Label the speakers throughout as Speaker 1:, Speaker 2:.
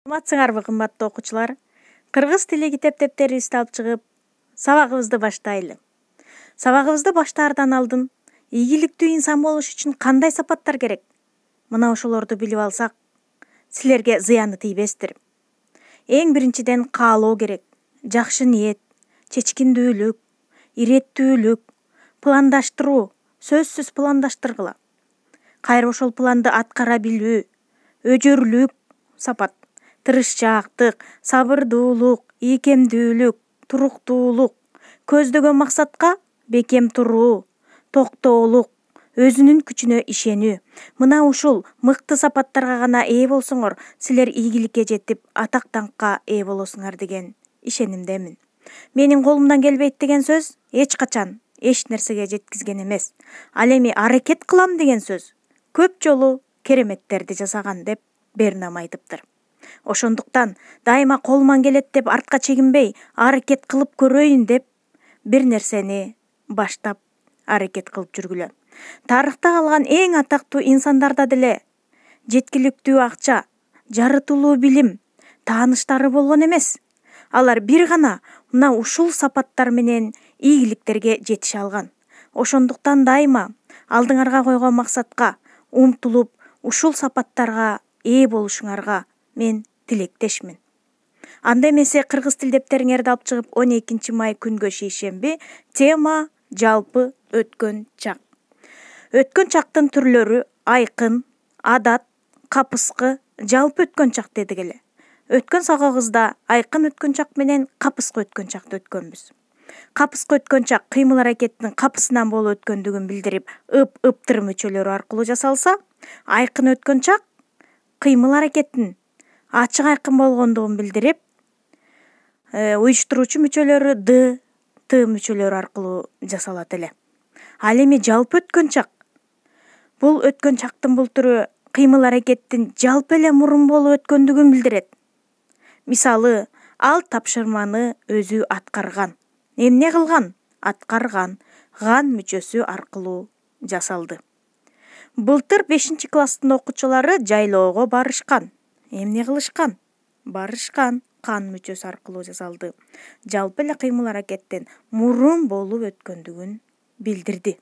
Speaker 1: Саламатсыңарбы, кымбаттуу окуучулар? Кыргыз тили китептерибизди алып чыгып, сабагыбызды баштайлы. Сабагыбызды баштаардан алдын ийгиликтүү инсан болуш үчүн кандай сапаттар керек? Мына ошолорду билип алсак, силерге зыяны тийбестир. Эң биринчиден каалоо керек. Жакшы ниет, чечкиндүүлүк, иреттүүлүк, пландаштыруу, сөзсүз пландаштыргыла. Кайра ошол планды аткара билүү, өжөрлүк сапат, тырышчаактык, сабырдуулук, ийкемдүүлүк, туруктуулук, көздөгөн максатка бекем туруу, токтоолук, өзүнүн күчүнө ишенүү. Мына ушул мыкты сапаттарга гана ээ болсоңор, силер ийгиликке жетип, атак даңкка ээ болосуңар деген ишенимдемин. Менин колумдан келбейт деген сөз эч качан эч нерсеге жеткизген эмес. Ал эми аракет кылам деген сөз көп жолу кереметтерди жасаган деп Бернам айтыптыр. Ошондуктан дайыма колуман келет деп артка чегинбей, аракет кылып көрөйүн деп бир нерсени баштап аракет кылып жүргүлө. Тарыхта калган эң атактуу инсандарда деле жеткиликтүү акча, жарытылуу билим, тааныштары болгон эмес. Алар бир гана мына ушул сапаттар менен ийгиликтерге жетише алган. Ошондуктан дайыма алдыңарга койгон максатка умтулуп, ушул сапаттарга ээ болушуңарга мен тилектешмин. Анда эмесе кыргыз тил дептериңерди алып чыгып 12 май күнгө шейшемби, тема жалпы өткөн чак. Өткөн чактын түрлөрү айкын, адат, капыскы, жалпы өткөн чак дедик эле. Өткөн сабагыбызда айкын өткөн чак менен капыскы өткөн чакты өткөнбүз. Капыскы өткөн чак кыймыл аракеттин капысынан болуп өткөндүгүн билдирип, ыптыр мүчөлөрү аркылуу жасалса, айкын өткөн чак кыймыл аракеттин ачык айкын болгондугун билдирип, уюштуруучу мүчөлөрү Т мүчөлөрү аркылуу жасалат эле. Ал эми жалпы өткөн чак. Бул өткөн чактын бул түрү кыймыл аракеттин жалпы эле мурун болуп өткөндүгүн билдирет. Мисалы, ал тапшырманы өзү аткарган. Эмне кылган? Аткарган. Ган мүчөсү аркылуу жасалды. Былтыр 5-класстын окуучулары жайлоого барышкан. Эмне кылышкан? Барышкан. Кан мүчөсү аркылуу жасалды. Жалпы эле кыймыл аракеттин мурун болуп өткөндүгүн билдирди.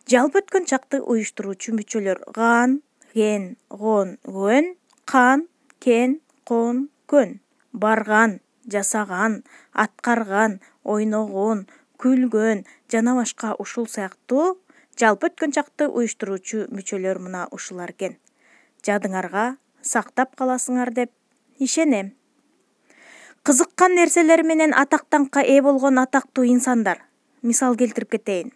Speaker 1: Жалпы өткөн чакты уюштуруучу мүчөлөр ган, ген, гон, гөн, кан, кен, кон, көн, барган, жасаган, аткарган, ойногон, күлгөн жана башка ушул сыяктуу жалпы өткөн чакты уюштуруучу мүчөлөр мына ушулар экен. Жадыңарга сактап каласыңар деп ишенем. Кызыккан нерселери менен атак даңкка ээ болгон атактуу инсандар. Мисал келтирип кетейин.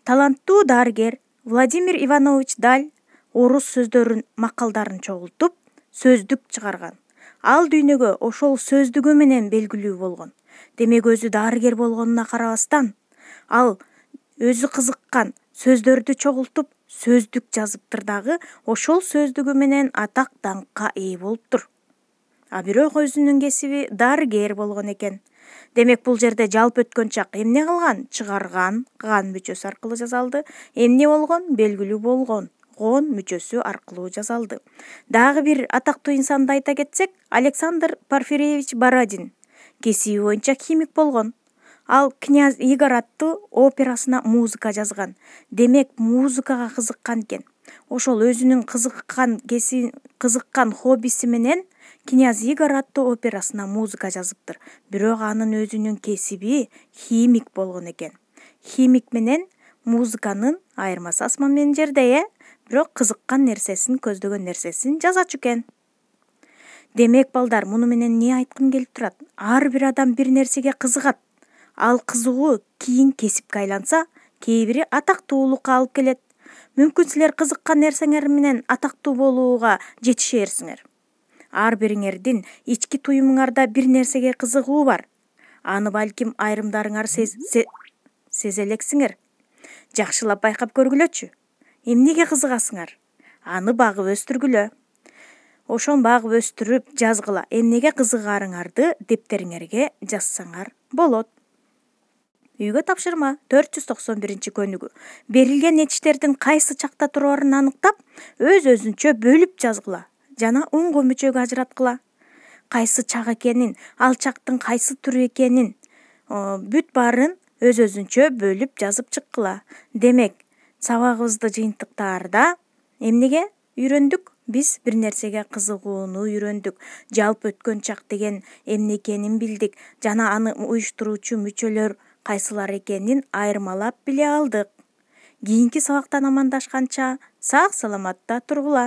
Speaker 1: Таланттуу дарыгер Владимир Иванович Даль орус сөздөрүн, макалдарын чогултуп, сөздүк чыгарган. Ал дүйнөгө ошол сөздүгү менен белгилүү болгон. Демек өзү дарыгер болгонуна карабастан, ал өзү кызыккан сөздөрдү чогултуп, сөздүк жазыптыр дагы, ошол сөздүгү менен атак даңкка ээ болуптур. А бирок өзүнүн кесиби дарыгер болгон экен. Демек бул жерде жалпы өткөн чак эмне кылган? Чыгарган, ган мүчөсү аркылуу жасалды. Эмне болгон? Белгилүү болгон. Гон мүчөсү аркылуу жасалды. Дагы бир атактуу инсанды айта кетсек, Александр Порфирьевич Бородин кесиби боюнча химик болгон. Ал «Князь Игорь» аттуу операсына музыка жазган. Демек музыкага кызыккан экен. Ошол өзүнүн кызыккан хоббиси менен «Князь Игорь» аттуу операсына музыка жазыптыр. Бирок анын өзүнүн кесиби химик болгон экен. Химик менен музыканын айырмасы асман менен жердей, бирок кызыккан нерсесин, көздөгөн нерсесин жазачу экен. Демек балдар, муну менен эмне айткым келип турат? Ар бир адам бир нерсеге кызыгат. Ал кызыгуу кийин кесипке айланса, кээ бири атактуулукка алып келет. Мүмкүн силер кызыккан нерсеңер менен атактуу болууга жетишерсиңер. Ар бириңердин ички туюмуңарда бир нерсеге кызыгуу бар. Аны балким айрымдарыңар сезе элексиңер. Жакшылап байкап көргүлөчү. Эмнеге кызыгасыңар? Аны багып өстүргүлө. Ошон багып өстүрүп жазгыла. Эмнеге кызыгарыңарды дептериңерге жазсаңар болот. Үйгө тапшырма 491 көнүгүү. Берилген нечиштердин кайсы чакта турарын аныктап, өз-өзүнчө бөлүп жазгыла. жана онго мүчөгө ажыраткыла. Кайсы чак экенин, ал чактын кайсы түрү экенин бүт баарын өз-өзүнчө бөлүп жазып чыккыла. Демек, сабагыбызды жыйынтыктаарда эмнеге үйрөндүк? Биз бир нерсеге кызыгууну үйрөндүк. Жалпы өткөн чак деген эмне экенин билдик жана аны уюштуруучу мүчөлөр кайсылар экенин айырмалап биле алдык. Кийинки сабактан амандашканча сак саламатта тургула.